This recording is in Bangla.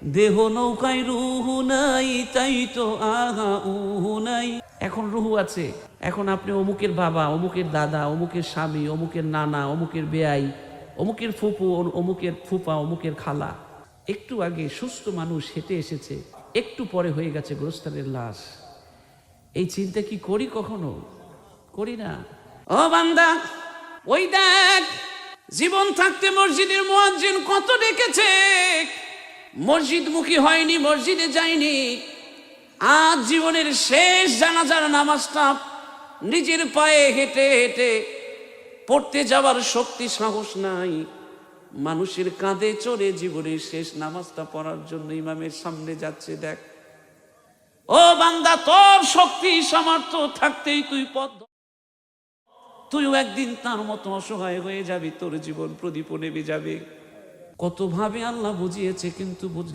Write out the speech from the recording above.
দেহ নৌকায় রুহু নাই, তাই তো আহা উহু নাই। এখন রুহু আছে, এখন আপনি অমুকের বাবা, অমুকের দাদা, অমুকের স্বামী, অমুকের নানা, অমুকের বেয়াই, অমুকের ফুপু, অমুকের ফুপা, অমুকের খালা। একটু আগে সুস্থ মানুষ হেঁটে এসেছে, একটু পরে হয়ে গেছে গোরস্থানের লাশ। এই চিন্তা কি করি কখনো? করি না। ও বান্দা, ওই দেখ, জীবন থাকতে মসজিদের মুয়াজ্জিন কত ডেকেছে, মসজিদমুখী হয়নি, মসজিদে যায়নি। আজ জীবনের শেষ জানাজার নামাজটা নিজের পায়ে হেঁটে হেঁটে পড়তে যাওয়ার শক্তি সাহস নাই। মানুষের কাঁধে চড়ে জীবনের শেষ নামাজটা পড়ার জন্য ইমামের সামনে যাচ্ছে। দেখ ও বান্দা, তোর শক্তি সামর্থ্য থাকতেই তুই পথ, তুইও একদিন তার মতো অসহায় হয়ে যাবি, তোর জীবন প্রদীপ নেবে যাবে। কত ভাবে আল্লাহ বুঝিয়েছে, কিন্তু বুঝলাম